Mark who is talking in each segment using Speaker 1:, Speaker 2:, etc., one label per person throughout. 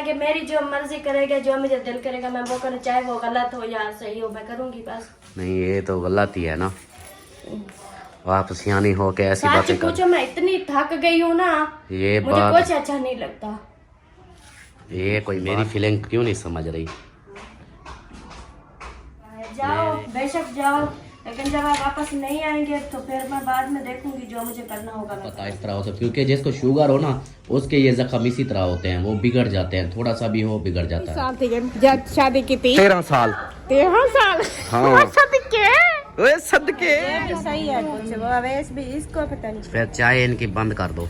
Speaker 1: है कि मेरी जो मर्जी करेगा, जो मुझे दिल करेगा मैं वो करूँ, चाहे वो गलत हो या सही हो, मैं करूँगी बस।
Speaker 2: नहीं ये तो गलत ही है ना, आप सियानी हो के ऐसी बातें कर।
Speaker 1: पूछो, मैं इतनी थक गई हूँ ना,
Speaker 2: ये
Speaker 1: मुझे
Speaker 2: बात
Speaker 1: कुछ अच्छा नहीं लगता।
Speaker 2: ये कोई मेरी फीलिंग क्यों नहीं समझ रही?
Speaker 1: जाओ बेशक जाओ, लेकिन जब आप वापस नहीं आएंगे तो फिर मैं बाद में देखूंगी, जो मुझे करना होगा मैं
Speaker 2: पता इस तरह होता है, क्योंकि जिसको शुगर हो ना उसके ये जख्म इसी तरह होते हैं, वो बिगड़ जाते हैं, थोड़ा सा भी हो बिगड़ जाता है।
Speaker 3: जब शादी की थी
Speaker 2: 13 साल।
Speaker 3: 13 साल।
Speaker 2: हाँ
Speaker 3: सदके
Speaker 2: ओए सदके।
Speaker 3: सही है कुछ, वो अवैस भी इसको पता नहीं।
Speaker 2: फिर चाय इनकी बंद कर दो।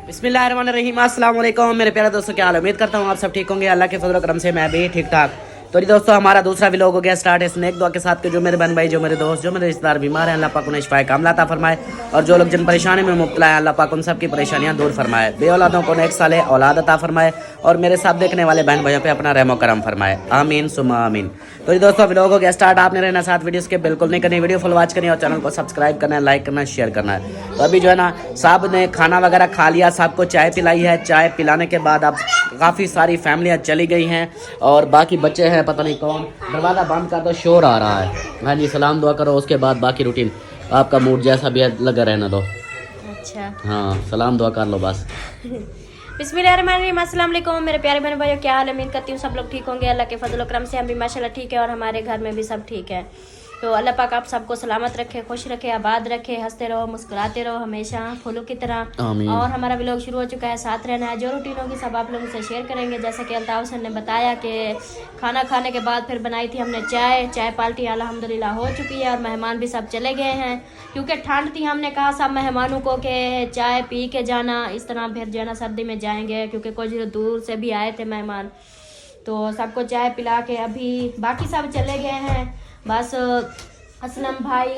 Speaker 2: बिस्मिल्लाहिर्रहमानिर्रहीम, अस्सलाम वालेकुम मेरे प्यारे दोस्तों, क्या हाल है? उम्मीद करता हूँ आप सब ठीक होंगे, अल्लाह के फजल करम से मैं भी ठीक ठाक। तो जी दोस्तों, हमारा दूसरा व्लॉग हो गया स्टार्ट इस नेक दुआ के साथ कि जो मेरे बहन भाई, जो मेरे दोस्त, जो मेरे रिश्तेदार बीमार हैं, अल्लाह पाक उन्हें शिफाए कामिला अता फरमाए, और जो लोग जिन परेशानी में मुब्तला है अल्लाह पाक उन सब की परेशानियां दूर फरमाए, बे औलादों को नेक साले औलाद अता फरमाए, और मेरे साथ देखने वाले बहन भाइयों पे अपना रहमो करम फरमाए, आमीन सुम्मा आमीन। तो जी दोस्तों, व्लॉग हो गया स्टार्ट, आपने रहना साथ वीडियोस के बिल्कुल नहीं करनी, वीडियो फुल वॉच करनी और चैनल को सब्सक्राइब करना है, लाइक करना है, शेयर करना है। तो अभी जो है ना साहब ने खाना वगैरह खा लिया, सबको चाय पिलाई है, चाय पिलाने के बाद अब काफ़ी सारी फैमिलियाँ चली गई हैं और बाकी बच्चे हैं पता नहीं कौन। दरवाज़ा बंद कर दो, शोर आ रहा है। हाँ जी, सलाम दुआ करो, उसके बाद बाकी रूटीन आपका मूड जैसा भी है लगा रहना दो।
Speaker 1: अच्छा
Speaker 2: हाँ सलाम दुआ कर लो बस।
Speaker 1: बिस्मिल्लाहिर्रहमानिर्रहीम, अस्सलाम वालेकुम मेरे प्यारे बहन भाइयों, क्या हाल है? उम्मीद करती हूँ सब लोग ठीक होंगे, अल्लाह के फजल करम से हम भी माशाल्लाह ठीक है, और हमारे घर में भी सब ठीक है। तो अल्लाह पाक आप सबको सलामत रखे, खुश रखे, आबाद रखे, हंसते रहो, मुस्कुराते रहो हमेशा फूलों की तरह।
Speaker 2: आमीन।
Speaker 1: और हमारा व्लॉग शुरू हो चुका है, साथ रहना है, जो रूटीन होगी सब आप लोगों से शेयर करेंगे। जैसा कि अल्ताफ सर ने बताया कि खाना खाने के बाद फिर बनाई थी हमने चाय पार्टी अल्हम्दुलिल्लाह हो चुकी है, और मेहमान भी सब चले गए हैं क्योंकि ठंड थी। हमने कहा सब मेहमानों को कि चाय पी के जाना, इस तरह फिर जो है ना सर्दी में जाएंगे, क्योंकि कुछ दूर से भी आए थे मेहमान, तो सबको चाय पिला के अभी बाकी सब चले गए हैं। बस असलम भाई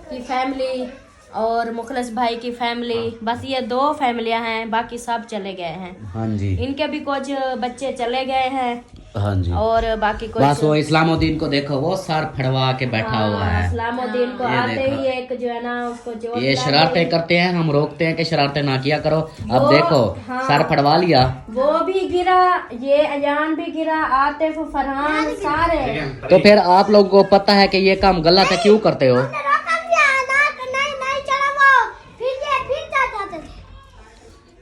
Speaker 1: की फैमिली और मुखलिस भाई की फैमिली, बस ये 2 फैमिलियां हैं, बाकी सब चले गए हैं।
Speaker 2: हाँ जी,
Speaker 1: इनके भी कुछ बच्चे चले गए हैं।
Speaker 2: हाँ जी,
Speaker 1: और बाकी कुछ
Speaker 2: बस वो इस्लामुद्दीन को देखो, वो सर फड़वा के बैठा हुआ है।
Speaker 1: इस्लामुद्दीन को
Speaker 2: ये
Speaker 1: आते
Speaker 2: देखो।
Speaker 1: ही एक जो है ना उसको चोट
Speaker 2: ये
Speaker 1: लग
Speaker 2: शरारतें
Speaker 1: गई।
Speaker 2: करते हैं, हम रोकते हैं कि शरारतें ना किया करो। अब
Speaker 1: वो-
Speaker 2: देखो
Speaker 1: हाँ।
Speaker 2: सर फड़वा लिया।
Speaker 1: वो भी गिरा, ये अयान भी गिरा, आतिफ, फरहान, सारे।
Speaker 2: तो फिर आप लोगों को पता है कि ये काम गलत है, क्यों करते हो?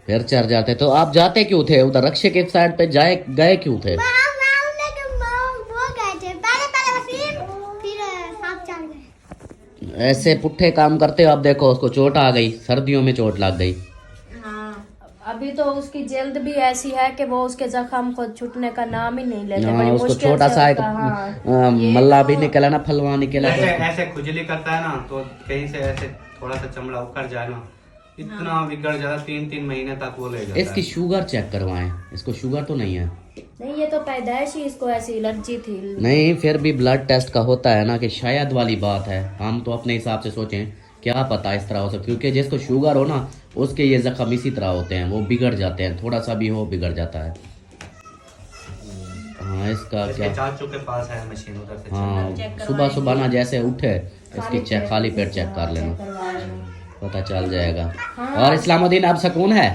Speaker 2: फिर चढ़ जाते, तो आप जाते क्यों थे उधर रक्षे के साइड पे, गए क्यों थे? ऐसे पुट्ठे काम करते हो। अब देखो उसको चोट आ गई, सर्दियों में चोट लग गई।
Speaker 1: अभी तो उसकी जल्द भी ऐसी है कि वो उसके जख्म को छूटने का नाम ही नहीं लेते।
Speaker 2: हाँ,
Speaker 1: बड़ी
Speaker 2: उसको
Speaker 1: मुश्किल
Speaker 2: छोटा
Speaker 1: से
Speaker 2: सा एक
Speaker 1: उसका, हाँ,
Speaker 2: मल्ला भी निकला ना, फलवा निकला।
Speaker 4: ऐसे ऐसे खुजली करता है ना, तो कहीं से ऐसे थोड़ा सा चमड़ा उखड़ जाए ना, इतना बिगड़ जाता, 3-3 महीने तक वो ले जाता
Speaker 2: इसकी
Speaker 4: है।
Speaker 2: शुगर चेक करवाएं, इसको शुगर तो नहीं है।
Speaker 1: नहीं ये तो पैदाइशी इसको ऐसी एलर्जी थी।
Speaker 2: नहीं फिर भी ब्लड टेस्ट का होता है ना, कि शायद वाली बात है। हम तो अपने हिसाब से सोचें, क्या पता इस तरह हो सकता, क्योंकि जिसको शुगर हो ना उसके ये जख्म इसी तरह होते हैं, वो बिगड़ जाते हैं, थोड़ा सा भी हो बिगड़ जाता है। हाँ इसका
Speaker 4: इसके
Speaker 2: क्या,
Speaker 4: चाचू के पास है मशीन, उधर से
Speaker 2: हाँ सुबह सुबह ना जैसे उठे इसकी चेक, खाली पेट चेक कर लेना, पता चल जाएगा। और इस्लामुद्दीन अब सुकून है?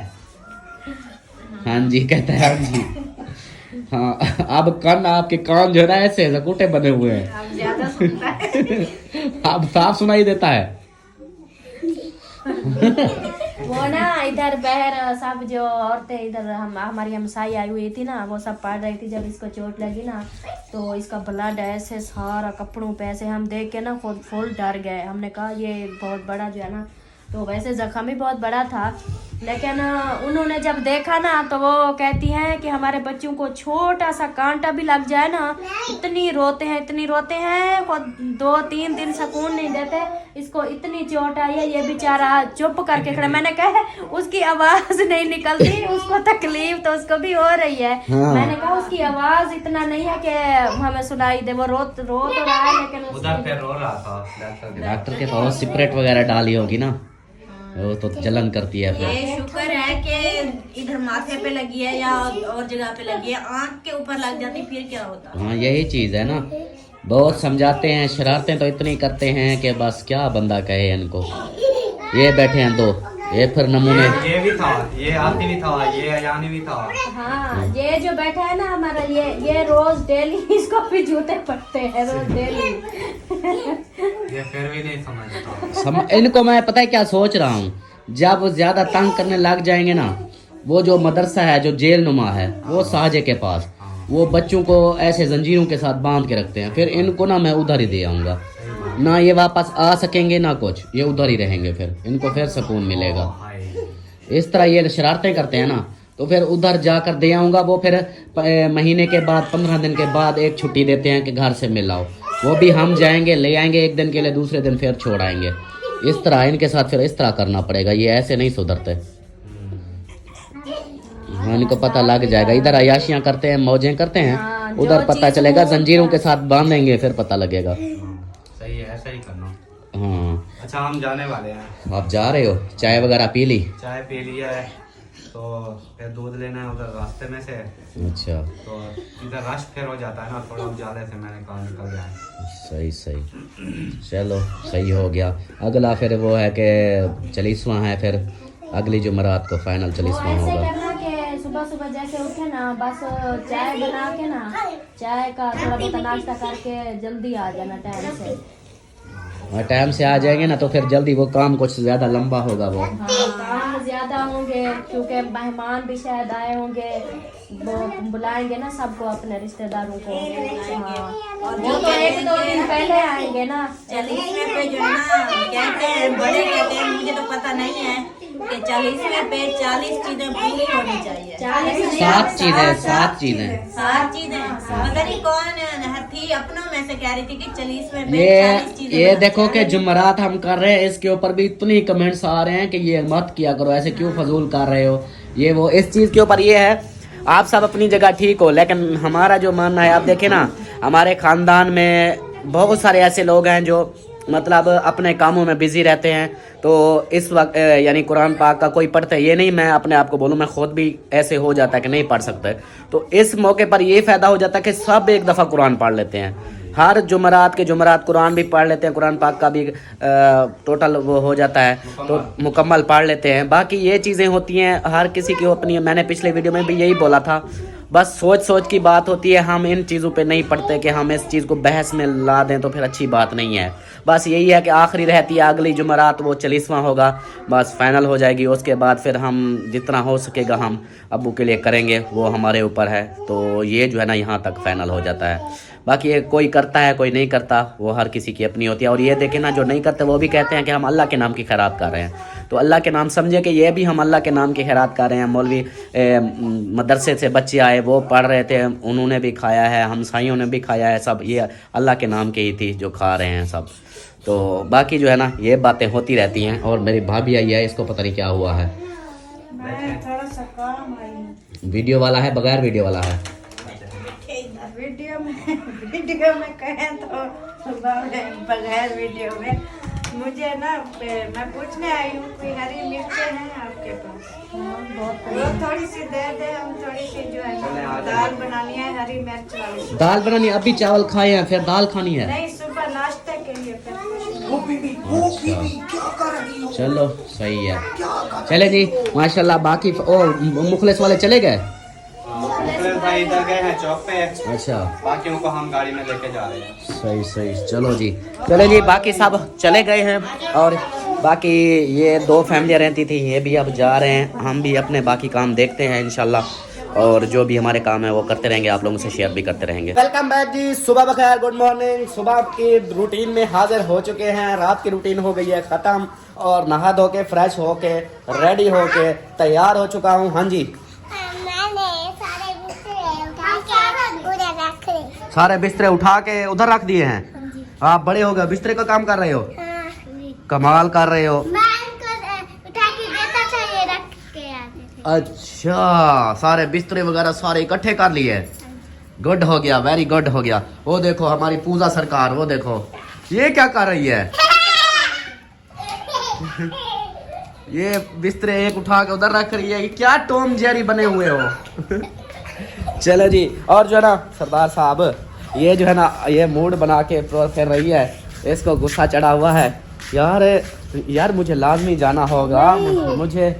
Speaker 2: हाँ जी कहता है, हाँ जी। हाँ अब कान, आपके कान जो है ना ऐसे जकूटे बने हुए हैं। अब साफ सुनाई देता है।
Speaker 1: वो ना इधर बहर सब जो औरतें इधर हमारी हमसाई आई हुई थी ना, वो सब पढ़ रही थी। जब इसको चोट लगी ना तो इसका ब्लड ऐसे सारा कपड़ों पे ऐसे, हम देख के ना खुद फुल डर गए। हमने कहा ये बहुत बड़ा जो है ना, तो वैसे जख्म भी बहुत बड़ा था, लेकिन उन्होंने जब देखा ना तो वो कहती हैं कि हमारे बच्चों को छोटा सा कांटा भी लग जाए ना, इतनी रोते हैं, खुद 2-3 दिन सुकून नहीं देते। इसको इतनी चोट आई है, ये बेचारा चुप करके खड़ा। मैंने कहा उसकी आवाज नहीं निकलती, उसको तकलीफ तो उसको भी हो रही है।
Speaker 2: हाँ।
Speaker 1: मैंने कहा उसकी आवाज इतना नहीं है कि हमें सुनाई दे, वो रो तो रहा है, लेकिन
Speaker 4: उधर पे रो रहा था
Speaker 2: डॉक्टर के पास सिपरेट वगैरह डाली होगी ना, वो तो जलन करती है फिर।
Speaker 3: ये शुक्र है कि इधर माथे पे लगी है या और जगह पे लगी है, आंख के ऊपर लग जाती फिर क्या होता।
Speaker 2: हाँ यही चीज़ है ना, बहुत समझाते हैं, शरारतें तो इतनी करते हैं कि बस क्या बंदा कहे इनको। ये बैठे हैं 2, ये फिर नमूने।
Speaker 4: ये भी था, ये आती भी था, ये अयानी भी था।
Speaker 1: हाँ, ये जो बैठा है ना हमारा, ये रोज डेली इसको भी जूते पड़ते हैं, रोज डेली।
Speaker 4: ये फिर भी नहीं समझता।
Speaker 2: इनको मैं पता है क्या सोच रहा हूँ, जब वो ज्यादा तंग करने लग जाएंगे ना, वो जो मदरसा है जो जेल नुमा है वो साजे के पास, वो बच्चों को ऐसे जंजीरों के साथ बांध के रखते हैं। फिर इनको ना मैं उधर ही दे आऊँगा, ना ये वापस आ सकेंगे ना कुछ, ये उधर ही रहेंगे। फिर इनको फिर सुकून मिलेगा। इस तरह ये शरारतें करते हैं ना, तो फिर उधर जाकर दे आऊँगा। वो फिर महीने के बाद 15 दिन के बाद एक छुट्टी देते हैं कि घर से मिल आओ। वो भी हम जाएंगे, ले आएंगे एक दिन के लिए, दूसरे दिन फिर छोड़ आएंगे। इस तरह इनके साथ फिर इस तरह करना पड़ेगा, ये ऐसे नहीं सुधरते। हाँ, इनको पता लग जाएगा, इधर अयाशियाँ करते हैं, मौजें करते हैं, उधर पता चलेगा, जंजीरों के साथ बांधेंगे फिर पता लगेगा।
Speaker 4: सही है, ऐसा ही करना।
Speaker 2: हाँ,
Speaker 4: अच्छा हम जाने वाले हैं।
Speaker 2: आप जा रहे हो? चाय वगैरह पी ली?
Speaker 4: चाय पी लिया है, तो फिर दूध लेना है उधर रास्ते में से।
Speaker 2: अच्छा,
Speaker 4: तो इधर रश फिर हो जाता है ना, थोड़ा उजाले से मैंने कहा निकल गया है।
Speaker 2: सही सही, चलो सही हो गया। अगला फिर वो है कि 40वां है, फिर अगली जुमेरात को फाइनल
Speaker 1: वो
Speaker 2: 40वां
Speaker 1: ऐसे
Speaker 2: होगा।
Speaker 1: करना कि सुबह सुबह जैसे उठे ना, बस चाय बना के ना, चाय का थोड़ा बहुत नाश्ता करके जल्दी आ जाना टाइम से।
Speaker 2: और टाइम से आ जाएंगे ना तो फिर जल्दी वो काम कुछ ज्यादा लंबा होगा वो।
Speaker 1: हाँ, काम ज्यादा होंगे क्योंकि मेहमान भी शायद आए होंगे, वो बुलाएंगे ना सबको, अपने रिश्तेदारों को। हाँ,
Speaker 3: और
Speaker 1: वो तो 1-2 दिन पहले आएंगे ना।
Speaker 3: 40वें पे जो है ना, कहते हैं बड़े कहते हैं, मुझे तो पता नहीं है कि 40वें पे 40 चीजें पूरी होनी चाहिए।
Speaker 2: 7 चीजें 7 चीजें
Speaker 3: 7 चीजें, पता नहीं कौन थी अपनों में से कह रही थी कि 40वें पे 40 चीजें।
Speaker 2: ये देखो कि जुमेरात हम कर रहे हैं, इसके ऊपर भी इतनी कमेंट्स आ रहे हैं कि ये मत किया करो, ऐसे क्यों फजूल कर रहे हो, ये वो। इस चीज के ऊपर ये है, आप सब अपनी जगह ठीक हो, लेकिन हमारा जो मानना है, आप देखें ना, हमारे खानदान में बहुत सारे ऐसे लोग हैं जो मतलब अपने कामों में बिजी रहते हैं। तो इस वक्त यानी कुरान पाक का कोई पढ़ता है, ये नहीं मैं अपने आप को बोलूँ, मैं खुद भी ऐसे हो जाता है कि नहीं पढ़ सकते। तो इस मौके पर ये फ़ायदा हो जाता है कि सब एक दफ़ा कुरान पढ़ लेते हैं, हर जुमेरात के जुमेरात कुरान भी पढ़ लेते हैं, कुरान पाक का भी टोटल वो हो जाता है, तो मुकम्मल पढ़ लेते हैं। बाकी ये चीज़ें होती हैं, हर किसी की अपनी, मैंने पिछले वीडियो में भी यही बोला था, बस सोच सोच की बात होती है। हम इन चीज़ों पे नहीं पढ़ते कि हम इस चीज़ को बहस में ला दें, तो फिर अच्छी बात नहीं है। बस यही है कि आखिरी रहती है अगली जुमेरात, वो 40वां होगा, बस फाइनल हो जाएगी। उसके बाद फिर हम जितना हो सकेगा हम अब्बू के लिए करेंगे, वो हमारे ऊपर है। तो ये जो है ना, यहाँ तक फाइनल हो जाता है। बाकी ये कोई करता है कोई नहीं करता, वो हर किसी की अपनी होती है। और ये देखें ना, जो नहीं करते वो भी कहते हैं कि हम अल्लाह के नाम की खैरात कर रहे हैं, तो अल्लाह के नाम समझे कि ये भी हम अल्लाह के नाम की खैरात कर रहे हैं। मौलवी मदरसे से बच्चे आए, वो पढ़ रहे थे, उन्होंने भी खाया है, हमसाइयों ने भी खाया है, सब ये अल्लाह के नाम की ही थी जो खा रहे हैं सब। तो बाकी जो है ना, ये बातें होती रहती हैं। और मेरी भाभी आई है, इसको पता नहीं क्या हुआ है,
Speaker 3: मैं थोड़ा सा काम आई हूँ।
Speaker 2: वीडियो वाला है बगैर वीडियो वाला है।
Speaker 3: वीडियो में कहें तो बगैर वीडियो में मुझे ना, मैं पूछने आई हूँ कोई हरी मिर्चें हैं आपके पास? वो थोड़ी सी दे दे, हम थोड़ी सी जो है ना दाल बनानी है, हरी मिर्च वाली
Speaker 2: दाल बनानी, अभी चावल खाए हैं फिर दाल खानी है?
Speaker 3: नहीं, सुबह नाश्ते के लिए।
Speaker 2: अच्छा, चलो सही है, चले जी माशाल्लाह। बाकी ओ मुखलिस वाले चले गए?
Speaker 4: मुखलिस भाई इधर गए हैं चौक पे।
Speaker 2: अच्छा,
Speaker 4: बाकियों को हम गाड़ी में लेके जा रहे हैं।
Speaker 2: सही सही, चलो जी, चले जी। बाकी सब चले गए हैं, और बाकी ये 2 फैमिलियाँ रहती थी, ये भी अब जा रहे हैं। हम भी अपने बाकी काम देखते हैं इंशाल्लाह, और जो भी हमारे काम है वो करते रहेंगे, आप लोगों से शेयर भी करते रहेंगे। वेलकम बैक जी, सुबह बखैर, गुड मॉर्निंग। सुबह की रूटीन में हाजिर हो चुके हैं, रात की रूटीन हो गई है ख़त्म, और नहा धो के फ्रेश हो के रेडी हो के तैयार हो चुका हूँ। हाँ जी, सारे बिस्तरे उठा के उधर रख दिए हैं। आप बड़े हो गए, बिस्तरे का काम कर रहे हो, कमाल कर रहे हो। अच्छा, सारे बिस्तरे वगैरह सारे इकट्ठे कर लिए, गुड हो गया, वेरी गुड हो गया। वो देखो हमारी पूजा सरकार, वो देखो ये क्या कर रही है। ये बिस्तरे एक उठा के उधर रख रही है, क्या टॉम जेरी बने हुए हो। चलो जी, और जो है ना सरदार साहब, ये जो है ना, ये मूड बना के फिर रही है, इसको गुस्सा चढ़ा हुआ है, यार यार मुझे लाजमी जाना होगा,
Speaker 1: नहीं।
Speaker 2: मुझे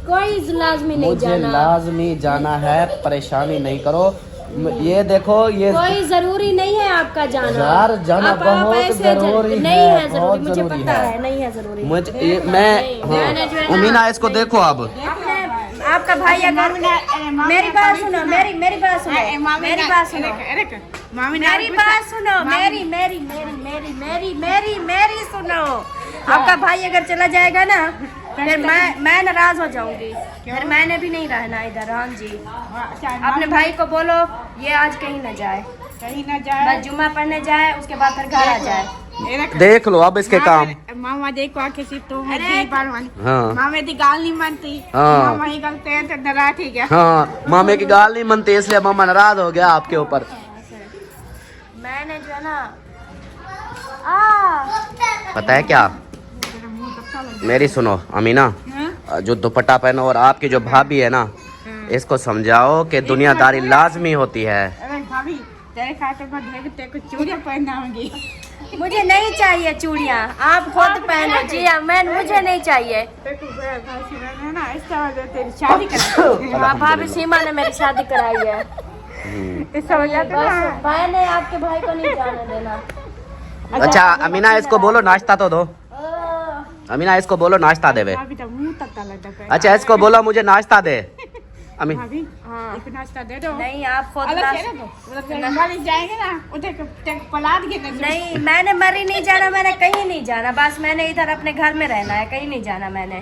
Speaker 1: कोई लाजमी नहीं
Speaker 2: मुझे
Speaker 1: जाना,
Speaker 2: लाजमी जाना है, परेशानी नहीं करो। ये देखो ये
Speaker 1: कोई जरूरी नहीं है आपका जाना
Speaker 2: यार, जाना बहुत
Speaker 1: ऐसे
Speaker 2: जरूरी
Speaker 1: नहीं
Speaker 2: है,
Speaker 1: है
Speaker 2: बहुत
Speaker 1: जरूरी, मुझे
Speaker 2: जरूरी
Speaker 1: पता
Speaker 2: है।
Speaker 1: है नहीं है जरूरी।
Speaker 2: मुझे
Speaker 1: नहीं, मैंने जो है ना-
Speaker 2: अमीना इसको देखो अब।
Speaker 1: अपने आपका भाई अगर मेरी बात सुनो, मेरी बात सुनो, मेरी बात सुनो, मेरी बात सुनो, मेरी सुनो। आपका भाई अगर चला जाएगा ना फिर मैं नाराज हो जाऊंगी, फिर मैंने भी नहीं रहना इधर। हाँ जी, अपने भाई को बोलो ये आज कहीं ना जाए,
Speaker 3: कहीं ना जाए,
Speaker 1: बस जुम्मा पढ़ने जाए, उसके बाद फिर घर आ जाए।
Speaker 2: देख लो अब इसके काम।
Speaker 3: मामा देखो किसी तो
Speaker 2: हाँ
Speaker 3: मामे दी गाल नहीं मानती,
Speaker 2: हाँ।
Speaker 3: मामा ही गलते हैं तो नाराज ठीक है।
Speaker 2: हाँ, मामे की गाल नहीं मनती इसलिए मामा नाराज हो गया आपके ऊपर।
Speaker 1: मैंने जो है ना
Speaker 2: पता है क्या, मेरी सुनो अमीना, जो दुपट्टा पहनो और आपकी जो भाभी है ना, इसको समझाओ कि दुनियादारी लाजमी होती है।
Speaker 3: अरे भाभी तेरे खाते में तेरे को चूड़ियां पहनाऊंगी।
Speaker 1: मुझे नहीं चाहिए चूड़ियाँ, आप खुद पहनो जी। मुझे नहीं चाहिए।
Speaker 3: तेरे को भाई रहना ना, इस तरह तेरी शादी कर।
Speaker 1: हाँ, भाभी सीमा ने मेरी शादी कराई है,
Speaker 3: इस वजह से
Speaker 1: बस मैंने आपके भाई को नहीं जाने देना।
Speaker 2: अच्छा अमीना इसको बोलो नाश्ता तो दो। अमीना इसको बोलो नाश्ता देवे।
Speaker 3: भाभी तो मुंह तक लग रहा है।
Speaker 2: अच्छा इसको बोलो मुझे नाश्ता दे। अमी
Speaker 3: भाभी
Speaker 1: हाँ।
Speaker 3: एक नाश्ता दे दो।
Speaker 1: नहीं, आप खुद
Speaker 3: अलग
Speaker 1: नाश्ता-
Speaker 3: से ना दो, मतलब गाड़ी जाएंगे ना उधर पलाद के
Speaker 1: नहीं, मैंने मरी नहीं जाना, मैंने कहीं नहीं जाना, बस मैंने इधर अपने घर में रहना है, कहीं नहीं जाना मैंने।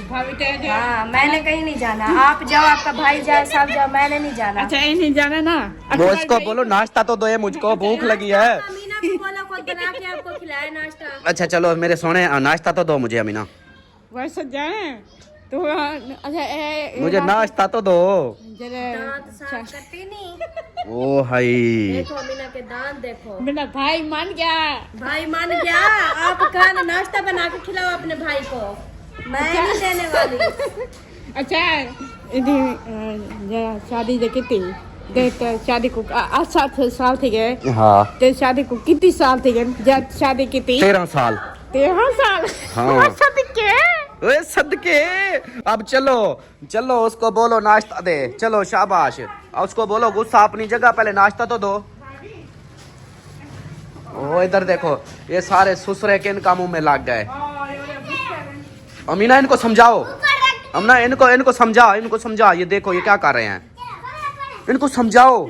Speaker 3: भाभी तेरे
Speaker 1: हाँ, मैंने कहीं नहीं जाना। आप जाओ, आपका भाई जाए, सब जाओ, मैंने नहीं जाना।
Speaker 3: अच्छा ये नहीं जाना ना।
Speaker 2: वो इसको बोलो नाश्ता तो दो, ये मुझको भूख लगी है।
Speaker 1: अमीना को बोलो खुद बना के आपको खिलाए नाश्ता।
Speaker 2: अच्छा चलो मेरे सोने नाश्ता तो दो मुझे अमीना,
Speaker 3: वैसे जाए तो अच्छा
Speaker 2: मुझे नाश्ता तो दो।
Speaker 1: दांत साफ करती नहीं।
Speaker 2: ओ हाई,
Speaker 1: देखो अमीना के दांत देखो।
Speaker 3: मेरा भाई मान गया।
Speaker 1: भाई मान गया। आप खाना नाश्ता बना के खिलाओ अपने भाई को, मैं नहीं देने वाली।
Speaker 3: अच्छा जरा शादी जो की देख शादी को 8 साल थी गए।
Speaker 2: हाँ
Speaker 3: ते शादी को कितनी साल थी गए जब शादी की थी?
Speaker 2: 13 साल।
Speaker 3: 13 साल।
Speaker 2: हाँ।
Speaker 3: सदके
Speaker 2: ओए सदके। अब चलो चलो उसको बोलो नाश्ता दे, चलो शाबाश। और उसको बोलो गुस्सा अपनी जगह, पहले नाश्ता तो दो। ओ इधर देखो, ये सारे ससुरे के इन कामों में लग गए। अमीना इनको समझाओ, अमीना इनको समझा, ये देखो ये क्या कर रहे हैं, इनको समझाओ।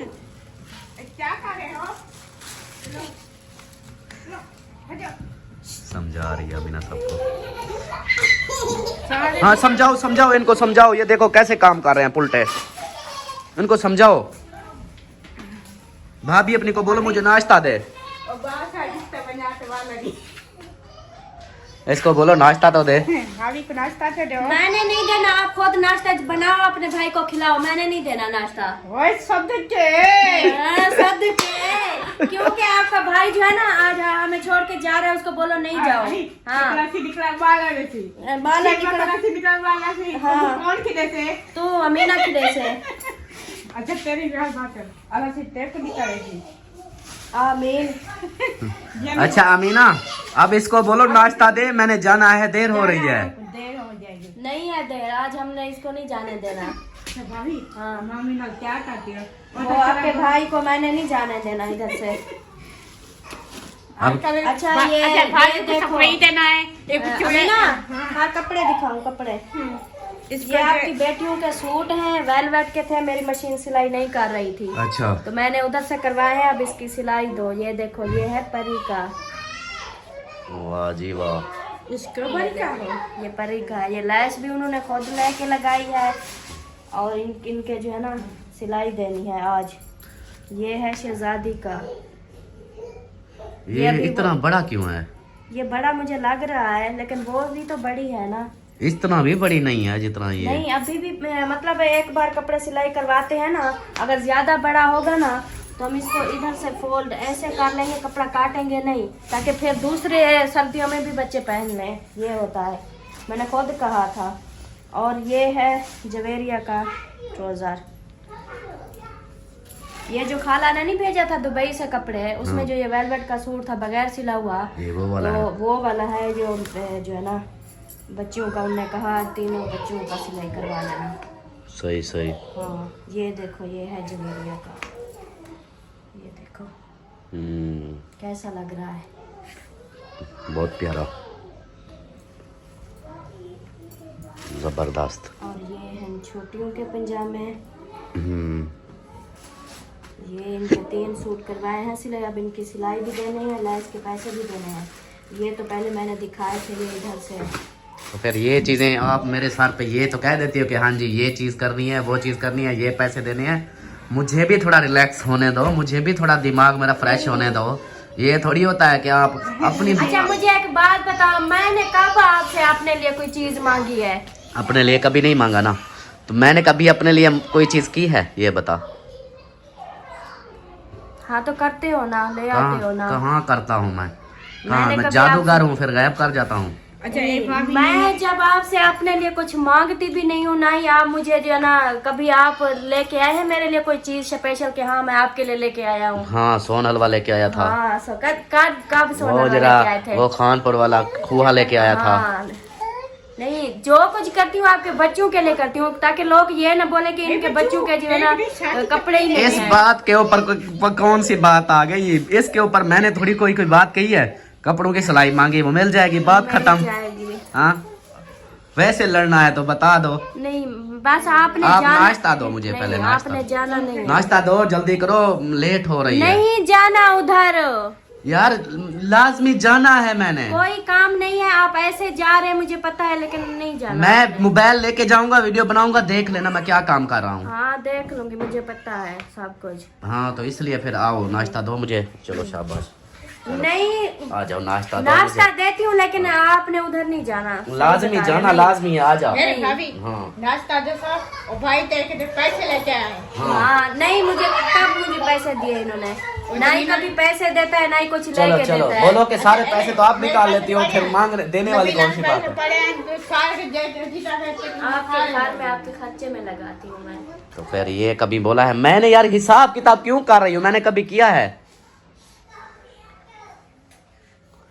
Speaker 3: क्या कर रहे हो?
Speaker 2: समझा रही है अमीना सबको। हाँ समझाओ इनको समझाओ, ये देखो कैसे काम कर रहे हैं पुलटे, इनको समझाओ। भाभी अपनी को बोलो मुझे नाश्ता दे,
Speaker 3: और बात है रिश्ता बनाते वाला
Speaker 2: इसको बोलो नाश्ता तो दे।
Speaker 3: भाभी को नाश्ता दे दो।
Speaker 1: मैंने नहीं देना, आप खुद नाश्ता बनाओ, अपने भाई को खिलाओ, मैंने नहीं देना नाश्ता।
Speaker 3: ओए सदके।
Speaker 1: सदके, क्योंकि आपका भाई जो है ना आज हमें छोड़ के जा रहा है, उसको बोलो नहीं जाओ। हाँ,
Speaker 3: निकला बाला रहती।
Speaker 1: बाला
Speaker 3: निकला बाला से।
Speaker 1: हाँ।
Speaker 3: कौन की देते?
Speaker 1: तू अमीना की देश है।
Speaker 3: अच्छा तेरी बात कर, अलग से तेरे को निकालेगी।
Speaker 1: आमीन।
Speaker 2: अच्छा अमीना अब इसको बोलो नाश्ता दे, मैंने जाना है, देर हो रही है।
Speaker 3: देर हो जाएगी।
Speaker 1: नहीं है देर, आज हमने इसको नहीं जाने देना।
Speaker 3: अच्छा भाभी
Speaker 1: हाँ,
Speaker 3: मामी ना क्या करती हो?
Speaker 1: वो आपके भाई को मैंने नहीं जाने देना इधर से। अच्छा ये
Speaker 3: भाई को
Speaker 1: देखो।
Speaker 3: सफाई देना है। एक
Speaker 1: अमीना, हाँ कपड़े दिखाऊं, कपड़े। ये आपकी बेटियों के सूट हैं, वेलवेट के थे, मेरी मशीन सिलाई नहीं कर रही थी
Speaker 2: अच्छा
Speaker 1: तो मैंने उधर से करवाए हैं, अब इसकी सिलाई दो। ये देखो, ये है परी का।
Speaker 2: वाह जी वाह,
Speaker 3: इसको बड़ी का है।
Speaker 1: ये परी का, ये लैस भी उन्होंने खुद लेके लगाई है और इनके जो है ना सिलाई देनी है आज। ये है शहजादी का।
Speaker 2: ये
Speaker 1: अभी
Speaker 2: इतना बड़ा क्यों है?
Speaker 1: ये बड़ा मुझे लग रहा है, लेकिन वो भी तो बड़ी है ना।
Speaker 2: इतना भी बड़ी नहीं है जितना ये।
Speaker 1: नहीं, अभी भी मतलब एक बार कपड़े सिलाई करवाते हैं ना, अगर ज्यादा बड़ा होगा ना तो हम इसको इधर से फोल्ड ऐसे कर लेंगे, कपड़ा काटेंगे नहीं, ताकि फिर दूसरे सर्दियों में भी बच्चे पहन लें। ये होता है, मैंने खुद कहा था। और ये है जवेरिया का ट्राउजर। ये जो खाला ने नहीं भेजा था दुबई से कपड़े, उसमें जो ये वेलवेट का सूट था बगैर सिला हुआ,
Speaker 2: ये वो वाला है।
Speaker 1: वो वाला है जो है ना बच्चों का, उन्होंने कहा तीनों बच्चों का सिलाई करवा लेना।
Speaker 2: सही सही।
Speaker 1: हाँ ये देखो, ये है जमेलिया का, ये देखो कैसा लग रहा है,
Speaker 2: बहुत प्यारा, जबरदस्त।
Speaker 1: और ये हैं छोटियों के पंजामे, ये इनके 3 सूट करवाए हैं सिलाई, अब इनकी सिलाई भी देने हैं, लैस के पैसे भी देने हैं। ये तो पहले मैंने दिखाए थे, ये इधर से।
Speaker 2: तो फिर ये चीज़ें आप मेरे सर पे ये तो कह देती हो कि हाँ जी ये चीज़ करनी है, वो चीज़ करनी है, ये पैसे देने हैं। मुझे भी थोड़ा रिलैक्स होने दो, मुझे भी थोड़ा दिमाग मेरा फ्रेश होने दो। ये थोड़ी होता है कि आप अपनी।
Speaker 1: अच्छा मुझे एक बात बताओ, मैंने कब आपसे अपने लिए कोई चीज मांगी है?
Speaker 2: अपने लिए कभी नहीं मांगा ना, तो मैंने कभी अपने लिए कोई चीज़ की है ये बता।
Speaker 1: हाँ तो करते हो ना, ले आते हो ना।
Speaker 2: कहाँ करता हूँ मैं, कहाँ
Speaker 1: मैंने
Speaker 2: मैं
Speaker 1: कभी
Speaker 2: जादूगर हूँ फिर गायब कर जाता हूँ।
Speaker 3: अच्छा एक भाभी,
Speaker 1: मैं जब आपसे अपने लिए कुछ मांगती भी नहीं हूँ ना ही आप मुझे जो है ना, कभी आप लेके आए हैं मेरे लिए कोई चीज स्पेशल कि हाँ मैं आपके लिए लेके आया हूँ?
Speaker 2: हाँ सोनल वाला लेके आया था।
Speaker 1: हाँ सो कब सोना
Speaker 2: वो
Speaker 1: लेके
Speaker 2: जरा
Speaker 1: आए थे?
Speaker 2: वो खानपुर वाला खूहा लेके आया था।
Speaker 1: हाँ, नहीं जो कुछ करती हूँ आपके बच्चों के लिए करती हूँ, ताकि लोग ये ना बोले कि इनके बच्चों के जो है ना कपड़े ही नहीं
Speaker 2: इस
Speaker 1: हैं।
Speaker 2: बात के ऊपर कौन सी बात आ गई? इसके ऊपर मैंने थोड़ी कोई बात कही है। कपड़ों की सिलाई मांगी वो मिल जाएगी, बात खत्म।
Speaker 1: जाएगी।
Speaker 2: हाँ वैसे लड़ना है तो बता दो।
Speaker 1: नहीं बस आपने
Speaker 2: आप
Speaker 1: जाना,
Speaker 2: नाश्ता दो मुझे
Speaker 1: नहीं,
Speaker 2: पहले, नाश्ता
Speaker 1: आपने जाना नहीं,
Speaker 2: नाश्ता दो जल्दी करो, लेट हो रही है।
Speaker 1: नहीं जाना उधर,
Speaker 2: यार लाजमी जाना है मैंने।
Speaker 1: कोई काम नहीं है, आप ऐसे जा रहे हैं मुझे पता है, लेकिन नहीं जाना।
Speaker 2: मैं मोबाइल लेके जाऊंगा, वीडियो बनाऊंगा, देख लेना मैं क्या काम कर रहा हूँ।
Speaker 1: हाँ देख लूंगी, मुझे पता है सब कुछ।
Speaker 2: हाँ तो इसलिए फिर आओ नाश्ता दो मुझे। चलो शाबाश,
Speaker 1: नहीं
Speaker 2: आ जाओ नाश्ता दो
Speaker 1: नाश्ता
Speaker 2: मुझे।
Speaker 1: देती हूँ, लेकिन आपने उधर नहीं जाना।
Speaker 2: लाजमी जाना, लाजमी आ जाओ।
Speaker 3: मेरे भाभी
Speaker 2: हाँ
Speaker 3: नाश्ता दो सब, और भाई तेरे के पैसे लेके आए।
Speaker 1: हाँ नहीं मुझे कब मुझे पैसे दिए इन्होंने, ना ही कभी पैसे देता है ना ही कुछ
Speaker 2: चलो
Speaker 1: लेके
Speaker 2: चलो,
Speaker 1: देता है।
Speaker 2: बोलो के सारे पैसे तो आप निकाल लेती हो, फिर मांग देने वाली कौन सी बात है?
Speaker 1: आपके घर में आपके खर्चे में लगाती हूँ मैं।
Speaker 2: तो फिर ये कभी बोला है मैंने? यार हिसाब किताब क्यों कर रही हूँ, मैंने कभी किया है?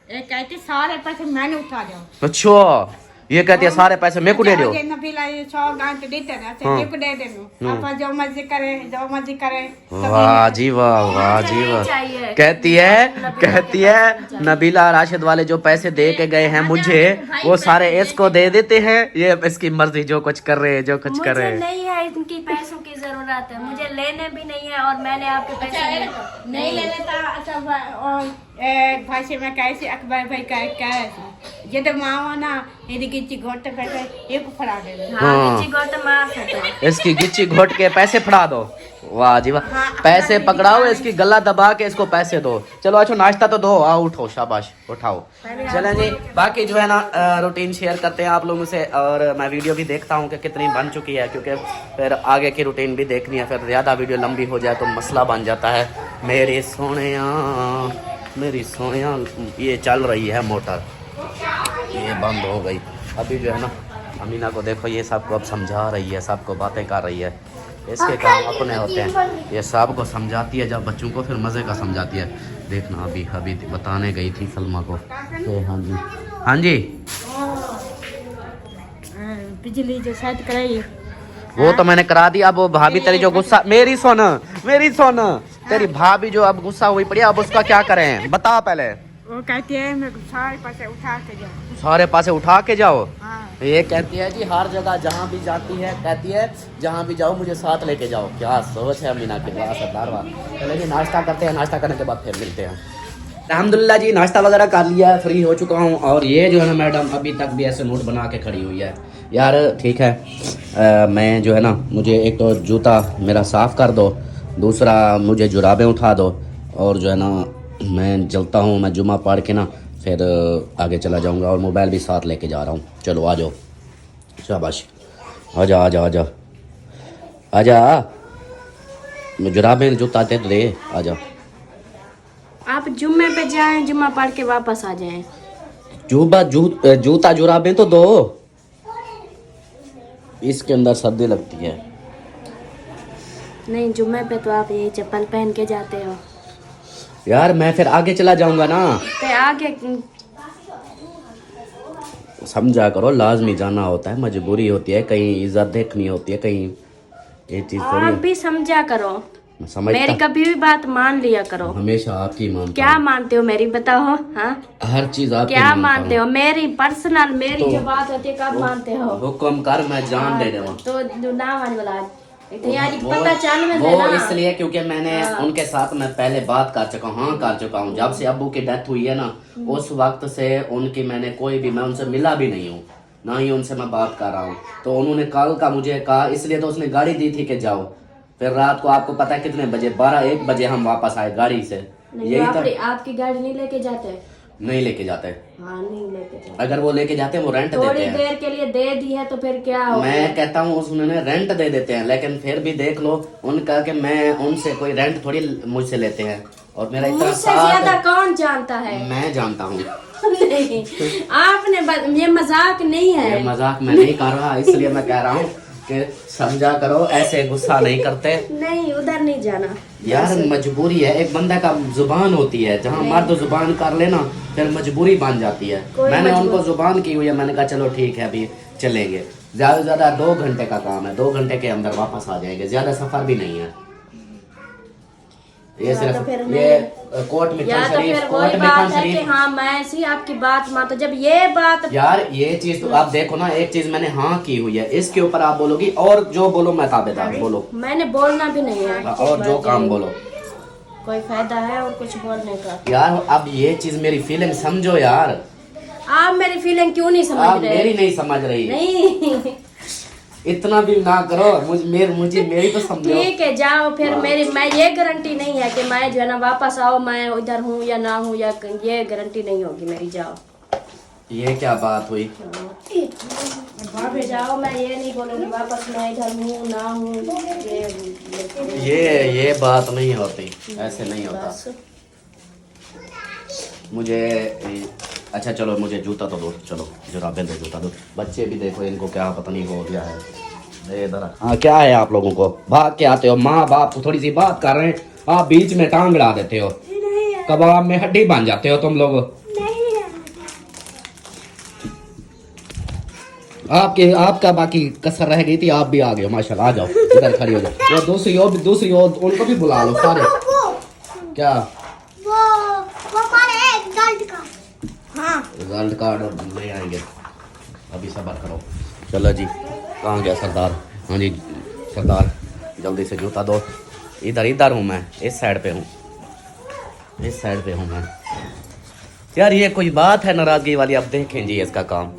Speaker 3: एक कहते सारे पैसे मैंने उठा दो।
Speaker 2: अच्छा ये कहती है सारे पैसे मेरे को दे दो।
Speaker 3: नबीला ये 100 गांठ देते ना,
Speaker 2: हाँ।
Speaker 3: मेरे को दे दो। आप जो मर्जी करे, जो मर्जी करे।
Speaker 2: वाह जी वाह, वाह जी वाह।
Speaker 1: चाहिए।
Speaker 2: कहती है नबीला राशिद वाले जो पैसे दे के गए हैं मुझे, वो सारे इसको दे देते हैं, ये इसकी मर्जी जो कुछ कर रहे हैं, जो कुछ कर रहे
Speaker 1: मुझे
Speaker 2: हैं।
Speaker 1: नहीं है इनकी पैसों की जरूरत है, मुझे लेने भी नहीं है, और मैंने आपके पैसे
Speaker 3: नहीं ले लेता। अच्छा भाई से मैं कैसे अकबर भाई कह ये तो माँ ना यदि किसी घोटे पैसे एक फड़ा दे दे।
Speaker 1: हाँ
Speaker 2: हाँ।
Speaker 1: गिच्ची गोट मार सकते।
Speaker 2: इसकी गिच्ची घोट के पैसे फड़ा दो। वाह जी वाह, पैसे पकड़ाओ, इसकी गला दबा के इसको पैसे दो। चलो अच्छा नाश्ता तो दो, आओ उठो, शाबाश उठाओ। चलें जी, बाकी जो है ना रूटीन शेयर करते हैं आप लोगों से, और मैं वीडियो भी देखता हूँ कि कितनी बन चुकी है, क्योंकि फिर आगे की रूटीन भी देखनी है, फिर ज़्यादा वीडियो लंबी हो जाए तो मसला बन जाता है। मेरी सोनिया ये चल रही है मोटर, ये बंद हो गई। अभी जो है ना अमीना को देखो, ये सबको अब समझा रही है, सबको बातें कर रही है। इसके काम अपने होते हैं, ये सबको समझाती है, जब बच्चों को फिर मज़े का समझाती है। देखना अभी बताने गई थी सलमा को। हाँ जी हाँ जी,
Speaker 3: बिजली जो सेट कराई
Speaker 2: वो तो मैंने करा दिया। अब वो भाभी तेरी जो गुस्सा, मेरी सुन तेरी भाभी जो अब गुस्सा हुई पड़ी, अब उसका क्या करें बता पहले।
Speaker 3: वो कहती है मेरे को सारे पैसे उठा के जाओ।
Speaker 2: सारे पासे उठा के जाओ।
Speaker 3: हाँ।
Speaker 2: ये कहती है जी हर जगह जहाँ भी जाती है, कहती है जहाँ भी जाओ मुझे साथ लेके जाओ। क्या सोच है अमीना की, वाह सरदार वाह। चलो जी नाश्ता करते हैं, नाश्ता करने के बाद फिर मिलते हैं। अल्हम्दुलिल्लाह जी नाश्ता वगैरह कर लिया है, फ्री हो चुका हूँ। और ये जो है ना मैडम अभी तक भी ऐसे नोट बना के खड़ी हुई है। यार ठीक है, मैं जो है ना, मुझे एक तो जूता मेरा साफ़ कर दो, दूसरा मुझे जुराबें उठा दो, और जो है ना मैं चलता हूँ, मैं जुमा पढ़ के ना फिर आगे चला जाऊँगा, और मोबाइल भी साथ लेके जा रहा हूँ। चलो आ जाओ, शाबाश, आजा आजा आजा आजा, जुराबें जूता दे दे, आजा।
Speaker 1: आप जुम्मे पे जाएं, जुम्मा पढ़ के वापस आ जाएं।
Speaker 2: जूता जुराबें तो दो, इसके अंदर सर्दी लगती है।
Speaker 1: नहीं, जुम्मे पे तो आप ये चप्पल पहन के जाते हो।
Speaker 2: यार मैं फिर आगे चला जाऊंगा ना।
Speaker 1: तो आगे
Speaker 2: समझा करो, लाजमी जाना होता है, मजबूरी होती है, कहीं इज्जत देखनी होती है, कहीं ये चीज थोड़ी
Speaker 1: आप
Speaker 2: है।
Speaker 1: भी समझा करो,
Speaker 2: मैं समझता
Speaker 1: मेरी कभी भी बात मान लिया करो।
Speaker 2: हमेशा आपकी मानता
Speaker 1: क्या
Speaker 2: हूँ।
Speaker 1: मानते हो मेरी, बताओ। हाँ,
Speaker 2: हर चीज आपकी
Speaker 1: क्या
Speaker 2: मानता
Speaker 1: मानते
Speaker 2: हूँ।
Speaker 1: हो मेरी पर्सनल, मेरी
Speaker 2: तो-
Speaker 1: जो बात होती है कब मानते हो?
Speaker 2: हुक्म कर, मैं जान दे दूँ।
Speaker 1: तो ना माने वाला यानी पता चल में
Speaker 2: वो
Speaker 1: देना।
Speaker 2: इसलिए क्योंकि मैंने उनके साथ मैं पहले बात कर चुका हूँ। हाँ, कर चुका हूँ। जब से अब्बू की डेथ हुई है ना, उस वक्त से उनकी मैंने कोई भी, मैं उनसे मिला भी नहीं हूँ, ना ही उनसे मैं बात कर रहा हूँ। तो उन्होंने कल का मुझे कहा, इसलिए तो उसने गाड़ी दी थी कि जाओ। फिर रात को आपको पता है कितने बजे, 12-1 बजे हम वापस आए गाड़ी से।
Speaker 1: नहीं,
Speaker 2: यही
Speaker 1: तो
Speaker 2: था।
Speaker 1: आपकी गाड़ी नहीं लेके जाते?
Speaker 2: नहीं लेके जाते।
Speaker 1: हाँ, नहीं लेके जाते।
Speaker 2: अगर वो लेके जाते हैं वो रेंट देते
Speaker 1: थोड़ी
Speaker 2: हैं।
Speaker 1: देर के लिए दे दी है तो फिर क्या हो
Speaker 2: मैं
Speaker 1: गया?
Speaker 2: कहता हूँ उन्होंने रेंट दे देते हैं, लेकिन फिर भी देख लो उनका कि मैं उनसे कोई रेंट थोड़ी मुझसे लेते हैं। और मेरा इतना
Speaker 1: मुझसे ज्यादा
Speaker 2: साथ
Speaker 1: कौन जानता है?
Speaker 2: मैं जानता हूँ।
Speaker 1: नहीं, आपने ये मजाक नहीं
Speaker 2: ये
Speaker 1: है।
Speaker 2: मजाक मैं नहीं कर रहा, इसलिए मैं कह रहा हूँ कि समझा करो, ऐसे गुस्सा नहीं करते।
Speaker 1: नहीं, उधर नहीं जाना
Speaker 2: यार मजबूरी है, एक बंदा का जुबान होती है, जहाँ मर्द जुबान कर लेना फिर मजबूरी बन जाती है।
Speaker 1: कोई
Speaker 2: मैंने
Speaker 1: मजबूरी-
Speaker 2: उनको जुबान की हुई है, मैंने कहा चलो ठीक है अभी चलेंगे। ज्यादा से ज्यादा 2 घंटे का काम है, 2 घंटे के अंदर वापस आ जाएंगे, ज्यादा सफर भी नहीं है। ये
Speaker 1: या तो
Speaker 2: सिर्फ
Speaker 1: फिर
Speaker 2: ये
Speaker 1: नहीं।
Speaker 2: कोट
Speaker 1: या
Speaker 2: मिठान
Speaker 1: तो
Speaker 2: शरीफ,
Speaker 1: फिर
Speaker 2: कोट
Speaker 1: वही
Speaker 2: मिठान
Speaker 1: बात है कि
Speaker 2: शरीफ।
Speaker 1: हाँ मैं ऐसी आपकी बात मान, तो जब ये बात
Speaker 2: यार ये चीज तो आप देखो ना, एक चीज मैंने हाँ की हुई है, इसके ऊपर आप बोलोगी, और जो बोलो मैं ताबेदार, बोलो।
Speaker 1: मैंने बोलना भी नहीं है।
Speaker 2: और जो काम बोलो।
Speaker 1: कोई फायदा है और कुछ बोलने का?
Speaker 2: यार अब ये चीज मेरी फीलिंग समझो यार।
Speaker 1: आप मेरी फीलिंग क्यों नहीं
Speaker 2: आप
Speaker 1: समझ
Speaker 2: मेरी
Speaker 1: रहे?
Speaker 2: नहीं समझ रही।
Speaker 1: नहीं,
Speaker 2: इतना भी ना करो, मुझे मेरी तो समझो।
Speaker 1: ठीक है जाओ फिर। मैं ये गारंटी नहीं है कि मैं जो है ना वापस आओ, मैं उधर हूँ या ना हूँ, या ये गारंटी नहीं होगी मेरी। जाओ।
Speaker 2: ये क्या बात हुई?
Speaker 1: जाओ, मैं ये नहीं बोलूँगी वापस मैं इधर हूँ ना हूँ।
Speaker 2: ये बात नहीं होती, ऐसे नहीं होता।
Speaker 1: बस।
Speaker 2: मुझे अच्छा चलो, मुझे जूता तो दो, चलो जुराबें दो, जूता दो। बच्चे भी देखो, इनको क्या पता नहीं हो गया है। ये इधर हाँ, क्या है आप लोगों को, भाग के आते हो, माँ बाप को थोड़ी सी बात कर रहे हैं, आप बीच में टांग अड़ा देते हो, कबाब में हड्डी बन जाते हो तुम लोग। आपका बाकी कसर रह गई थी, आप भी आ गए हो माशाल्लाह। आ जाओ इधर खड़ी हो जाओ। वो दूसरी ओर उनको भी बुला लो सारे। क्या रिजल्ट कार्ड ले आएंगे, अभी सब्र करो। चलो जी, कहाँ गया सरदार? हाँ जी सरदार, जल्दी से जूता दो। इधर हूँ मैं, इस साइड पे हूँ, इस साइड पे हूँ मैं। यार ये कोई बात है नाराजगी वाली? अब देखें जी इसका काम।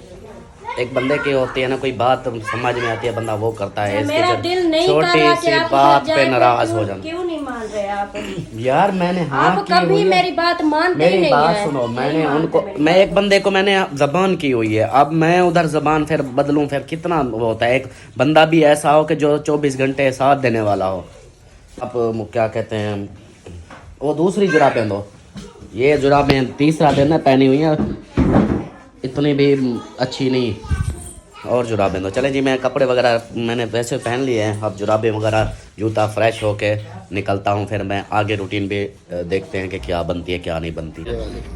Speaker 2: एक बंदे की होती है ना, कोई बात समझ में आती है, बंदा वो करता है। इसकी
Speaker 1: मेरा
Speaker 2: जो
Speaker 1: दिल नहीं कर रहा
Speaker 2: छोटी
Speaker 1: कि
Speaker 2: सी
Speaker 1: आप
Speaker 2: बात
Speaker 1: जाए,
Speaker 2: पे
Speaker 1: तो
Speaker 2: नाराज हो जाना।
Speaker 1: क्यों नहीं मान रहे आप?
Speaker 2: यार मैंने हाँ
Speaker 1: आप
Speaker 2: की हुई
Speaker 1: कभी
Speaker 2: है।
Speaker 1: मेरी बात मानते ही
Speaker 2: मेरी
Speaker 1: नहीं
Speaker 2: बात
Speaker 1: है।
Speaker 2: सुनो, मैंने
Speaker 1: नहीं मानते
Speaker 2: उनको,
Speaker 1: मेरी
Speaker 2: मैं एक बंदे को मैंने जबान की हुई है, अब मैं उधर जबान फिर बदलूं, फिर कितना वो होता है। एक बंदा भी ऐसा हो कि जो 24 घंटे साथ देने वाला हो। अब क्या कहते हैं, वो दूसरी जुराबें दो। ये जुराबें तीसरा दिन है पहनी हुई है, इतनी भी अच्छी नहीं, और जुराबें दो। चले जी, मैं कपड़े वगैरह मैंने वैसे पहन लिए हैं, अब जुराबें वगैरह जूता फ्रेश होके निकलता हूँ। फिर मैं आगे रूटीन भी देखते हैं कि क्या बनती है क्या नहीं बनती,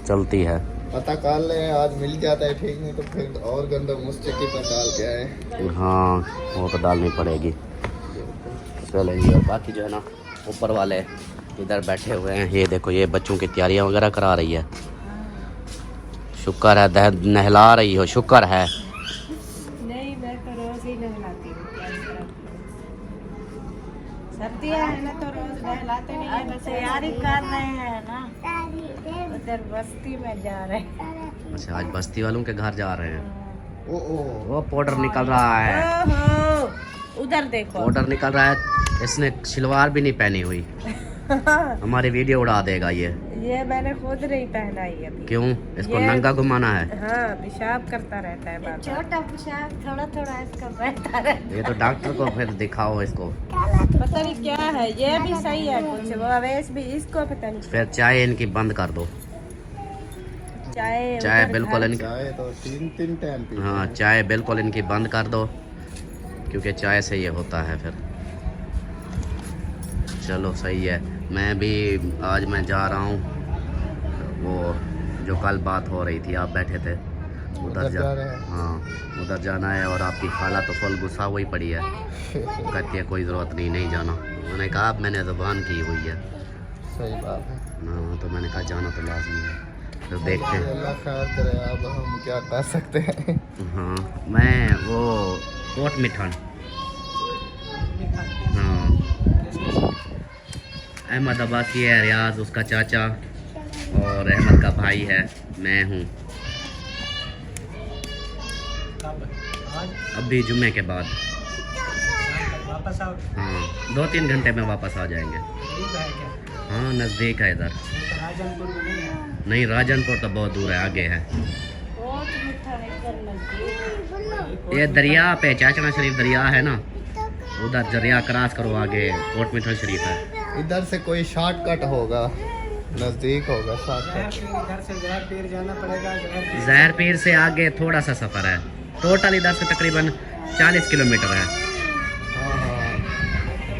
Speaker 2: चलती है।
Speaker 5: पता कर ले, आज मिल जाता है ठीक, नहीं तो फिर और गंदा मुस्तकी पर डाल के आए।
Speaker 2: हाँ वो तो डालनी पड़ेगी। चलेंगे, और बाकी जो है ना ऊपर वाले इधर बैठे हुए हैं, ये देखो ये बच्चों की तैयारियां वगैरह करा रही है। शुक्र है नहला रही हो, शुक्र है।
Speaker 3: नहीं, मैं तो रोज ही नहलाती हूँ। सर्दियाँ है ना तो रोज नहलाते नहीं है, बस तैयारी कर रहे हैं ना, उधर बस्ती में जा रहे हैं।
Speaker 2: अच्छा, आज बस्ती वालों के घर जा रहे हैं।
Speaker 5: ओ
Speaker 2: वो पाउडर निकल रहा है,
Speaker 3: ओहो, उधर देखो।
Speaker 2: पाउडर निकल रहा है। इसने शलवार भी नहीं पहनी हुई, हमारी वीडियो उड़ा देगा ये
Speaker 3: मैंने खुद नहीं पहनाई अभी।
Speaker 2: क्यों? इसको
Speaker 3: ये-
Speaker 2: नंगा घुमाना है।
Speaker 3: हाँ, पेशाब करता रहता है बार-बार। छोटा पेशाब थोड़ा थोड़ा इसका बहता रहता है।
Speaker 2: ये तो डॉक्टर को फिर दिखाओ इसको।
Speaker 3: पता नहीं क्या है, ये भी सही है कुछ, वो अवेश भी, इसको पता नहीं।
Speaker 2: फिर चाय इनकी बंद कर दो,
Speaker 3: चाय
Speaker 2: चाय
Speaker 3: उधर
Speaker 2: बिल्कुल
Speaker 3: घर-
Speaker 2: इनकी,
Speaker 5: चाय तो 3 टाइम पी।
Speaker 2: हाँ चाय बिल्कुल इनकी बंद कर दो, क्योंकि चाय से ये होता है फिर। चलो सही है। मैं भी आज मैं जा रहा हूँ, वो जो कल बात हो रही थी, आप बैठे थे उधर जा
Speaker 5: रहे हैं।
Speaker 2: हाँ उधर जाना है। और आपकी खाला तो फुल गुस्सा हुई पड़ी है, कहती है कोई ज़रूरत नहीं जाना। मैंने कहा अब मैंने ज़ुबान की हुई है।
Speaker 5: सही बात है।
Speaker 2: हाँ तो मैंने कहा जाना तो लाजमी है। तो देखते हैं।
Speaker 5: अल्लाह खैर करे, अब हम क्या कर सकते हैं।
Speaker 2: हाँ मैं वो कोट मिठान, हाँ अहमद अब्बासी है, रियाज उसका चाचा और अहमद का भाई है, मैं हूँ। अभी जुम्मे के बाद
Speaker 6: वापस आओ।
Speaker 2: हाँ 2-3 घंटे में वापस आ जाएंगे।
Speaker 6: ठीक है क्या?
Speaker 2: हाँ नज़दीक है इधर।
Speaker 6: तो राजनपुर में नहीं है।
Speaker 2: नहीं राजनपुर तो बहुत दूर है, आगे है।
Speaker 3: बहुत मीठा है इधर नजदीक।
Speaker 2: ये दरिया पे चाचना शरीफ दरिया है ना, उधर दरिया क्रॉस करो आगे कोट मिठल शरीफ है।
Speaker 5: इधर से कोई शॉर्टकट होगा, नज़दीक होगा शॉर्टकट।
Speaker 6: घर से जहर पीर जाना पड़ेगा।
Speaker 2: जहर पीर से आगे थोड़ा सा सफ़र है, टोटल इधर से तकरीबन 40 किलोमीटर है।
Speaker 5: हाँ हाँ,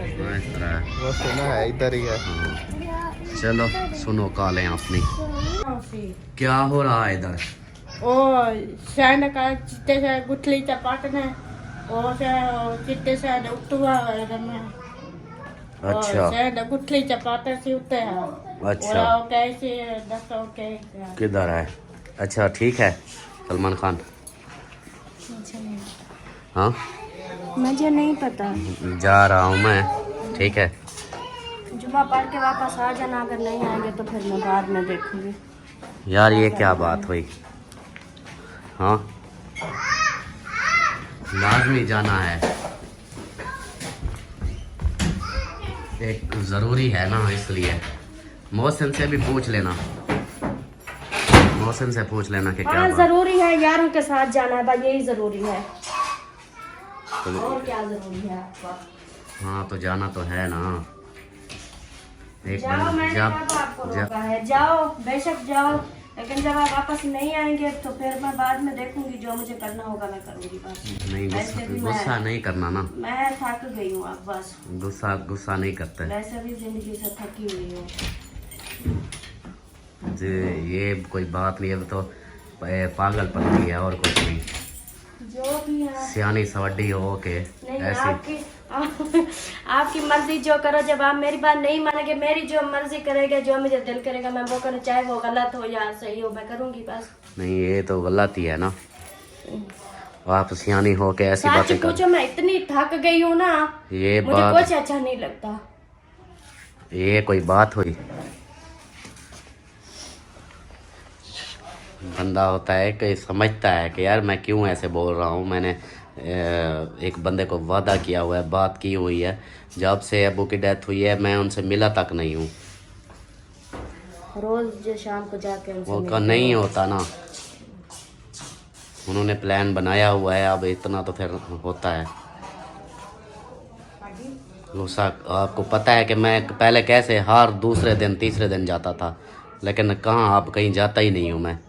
Speaker 2: हाँ इस तरह है।
Speaker 5: वो सुना है इधर ही है।
Speaker 2: हाँ। चलो सुनो कॉलें अपनी, क्या हो रहा है इधर?
Speaker 3: ओ शायद का चिट्टे से गुठली चपाटने और से चिट्टे से उठवा में।
Speaker 2: अच्छा
Speaker 3: शायद गुठली चपाटे से उठते हैं।
Speaker 2: अच्छा
Speaker 3: और कैसे दसो के
Speaker 2: किधर है? अच्छा ठीक है। सलमान खान, हाँ
Speaker 1: मुझे नहीं पता।
Speaker 2: जा रहा हूँ मैं, ठीक है।
Speaker 1: जुम्मा पढ़ के वापस आ जाना, अगर नहीं आएंगे तो फिर मैं बाद में देखूंगी।
Speaker 2: यार ये क्या बात हुई? हाँ लाजमी जाना है, एक ज़रूरी है ना, इसलिए मोहसिन से भी पूछ लेना, मोहसिन से पूछ लेना कि क्या
Speaker 1: हाँ
Speaker 2: बात।
Speaker 1: जरूरी है, यारों के साथ जाना है भाई, यही जरूरी है।
Speaker 2: तो
Speaker 1: और क्या जरूरी है आपका?
Speaker 2: हाँ तो जाना तो है ना। एक
Speaker 1: जाओ,
Speaker 2: बार
Speaker 1: मैंने कब आपको रोका है? जाओ बेशक जाओ, लेकिन जब आप वापस नहीं आएंगे तो फिर मैं बाद में देखूंगी, जो मुझे करना होगा मैं करूंगी। बस
Speaker 2: नहीं
Speaker 1: वैसे भी
Speaker 2: गुस्सा नहीं करना ना,
Speaker 1: मैं थक गई हूँ अब, बस
Speaker 2: गुस्सा नहीं करते
Speaker 1: वैसे भी जिंदगी से थकी हुई हूँ।
Speaker 2: जी। ये कोई बात नहीं है, तो पागलपन ही है और कुछ नहीं।
Speaker 1: जो भी है
Speaker 2: सियानी सवड्डी हो के
Speaker 1: नहीं,
Speaker 2: ऐसी
Speaker 1: आपकी मर्जी जो करो। जब आप मेरी बात नहीं मानेंगे, मेरी जो मर्जी करेगा, जो मुझे दिल करेगा मैं वो करूँ, चाहे वो गलत हो या सही हो, मैं करूँगी बस।
Speaker 2: नहीं ये तो गलत ही है ना, आप सियानी हो के ऐसी
Speaker 1: सच
Speaker 2: बातें कर।
Speaker 1: पूछो, मैं इतनी थक गई हूँ ना,
Speaker 2: ये
Speaker 1: मुझे
Speaker 2: बात,
Speaker 1: कुछ अच्छा नहीं लगता।
Speaker 2: ये कोई बात हुई? बंदा होता है कि समझता है कि यार मैं क्यों ऐसे बोल रहा हूँ। मैंने एक बंदे को वादा किया हुआ है, बात की हुई है, जब से अबू की डेथ हुई है मैं उनसे मिला तक नहीं हूँ।
Speaker 1: रोज जो शाम को जाके उनसे
Speaker 2: वो का
Speaker 1: मिलती
Speaker 2: नहीं होता ना, उन्होंने प्लान बनाया हुआ है, अब इतना तो फिर होता है। गुस्सा आपको पता है कि मैं पहले कैसे हर दूसरे दिन तीसरे दिन जाता था, लेकिन कहाँ आप कहीं जाता ही नहीं हूँ मैं।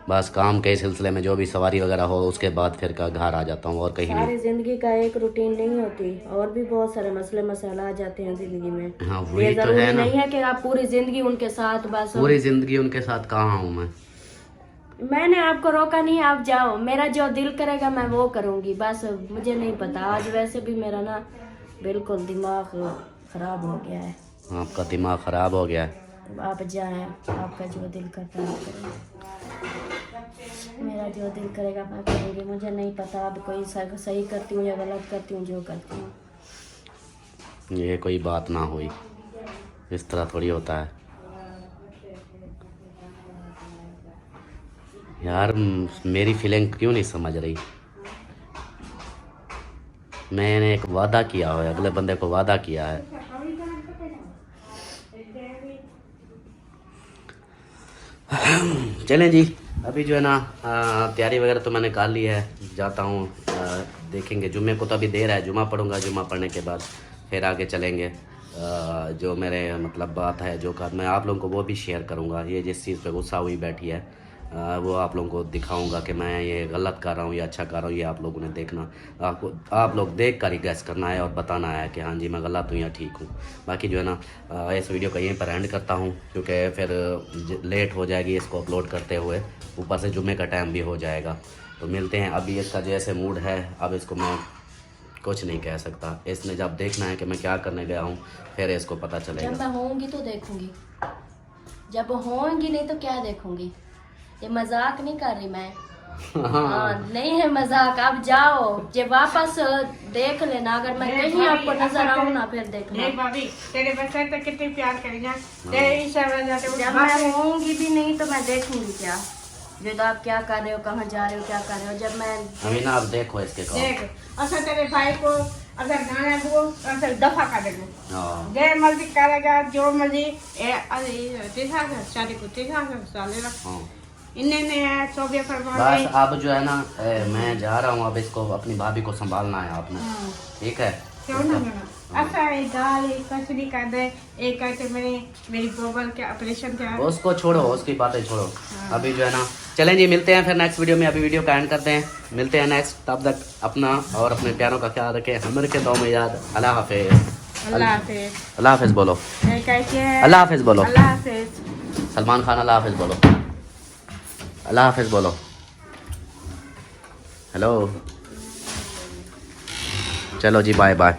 Speaker 2: बस काम के सिलसिले में जो भी सवारी वगैरह हो उसके बाद फिर का घर आ जाता हूँ, और कहीं नहीं।
Speaker 1: सारी जिंदगी का एक रूटीन नहीं होती, और भी बहुत सारे मसले मसाला आ जाते हैं जिंदगी में।
Speaker 2: हाँ
Speaker 1: ये
Speaker 2: वही तो
Speaker 1: जरूरी
Speaker 2: है ना,
Speaker 1: नहीं है कि आप पूरी जिंदगी उनके साथ बस।
Speaker 2: पूरी जिंदगी उनके साथ कहाँ हूँ मैं।
Speaker 1: मैंने आपको रोका नहीं, आप जाओ, मेरा जो दिल करेगा मैं वो करूँगी बस। मुझे नहीं पता, आज वैसे भी मेरा ना बिल्कुल दिमाग खराब हो गया है।
Speaker 2: आपका दिमाग खराब हो गया है?
Speaker 1: आप जाएं, आपका जो दिल करता है करें, मेरा जो दिल करेगा मैं करूँगी। मुझे नहीं पता अब कोई सही करती हूँ या गलत करती हूँ, जो करती हूँ।
Speaker 2: ये कोई बात ना हुई, इस तरह थोड़ी होता है यार। मेरी फीलिंग क्यों नहीं समझ रही? मैंने एक वादा किया है, अगले बंदे को वादा किया है। चलें जी, अभी जो है ना तैयारी वगैरह तो मैंने कर ली है, जाता हूँ। देखेंगे जुम्मे को तो अभी देर है, जुम्मा पढ़ूंगा, जुम्मा पढ़ने के बाद फिर आगे चलेंगे। जो मेरे मतलब बात है, जो कर मैं आप लोगों को वो भी शेयर करूँगा। ये जिस चीज़ पे गुस्सा हुई बैठी है वो आप लोगों को दिखाऊंगा कि मैं ये गलत कर रहा हूँ या अच्छा कर रहा हूँ। ये आप लोगों ने देखना, आप लोग देख कर ही गैस करना है और बताना है कि हाँ जी मैं गलत हूँ या ठीक हूँ। बाकी जो है ना इस वीडियो को यहीं पर एंड करता हूँ, क्योंकि फिर लेट हो जाएगी इसको अपलोड करते हुए, ऊपर से जुम्मे का टाइम भी हो जाएगा। तो मिलते हैं। अभी इसका जैसे मूड है, अब इसको मैं कुछ नहीं कह सकता। इसने जब देखना है कि मैं क्या करने गया हूँ, फिर इसको पता
Speaker 1: जब
Speaker 2: चलेगा।
Speaker 1: मैं होंगी तो देखूंगी, जब होंगी नहीं तो क्या देखूंगी। ये मजाक नहीं कर रही मैं। हाँ, नहीं है मजाक। अब जाओ, ये वापस देख लेना। अगर मैं कहीं आपको नजर आऊँ ना, फिर देखना।
Speaker 3: नहीं भाभी, तेरे बच्चे तो कितने प्यार करेंगे तेरे इस वजह से।
Speaker 1: जब मैं होंगी भी नहीं तो मैं देखूंगी क्या, जो आप क्या कर रहे हो, कहाँ जा रहे हो, क्या कर रहे हो। जब मैं
Speaker 2: अमीना आप देखो इसके काम।
Speaker 3: देख, अच्छा तेरे भाई को अगर गाना वो अगर दफा कर देंगे,
Speaker 2: हाँ।
Speaker 3: जे मर्जी करेगा, जो मर्जी तीसरा शादी को तीसरा साले
Speaker 2: हाँ।
Speaker 3: इन्हें 24 फरवरी।
Speaker 2: बस अब जो है ना मैं जा रहा हूँ। अब इसको अपनी भाभी को संभालना है आपने, ठीक है?
Speaker 3: क्यों ना अच्छा एक गाल एक कुछ नहीं कर दे, एक कहते मेरी बोबल के ऑपरेशन क्या है।
Speaker 2: उसको छोड़ो, उसकी बातें छोड़ो। अभी जो है ना चलें जी, मिलते हैं फिर नेक्स्ट वीडियो में। अभी वीडियो का एंड करते हैं, मिलते हैं नेक्स्ट। तब तक अपना और अपने प्यारों का ख्याल रखें, हमारे के दो में याद। अल्लाह हाफिज़।
Speaker 3: अल्लाह हाफिज़।
Speaker 2: अल्लाह हाफिज़ बोलो।
Speaker 3: कैसे
Speaker 2: अल्लाह हाफिज़ बोलो।
Speaker 3: अल्लाह हाफिज़।
Speaker 2: सलमान खान अल्लाह हाफिज़ बोलो। अल्लाह हाफिज़ बोलो। हेलो, चलो जी, बाय बाय।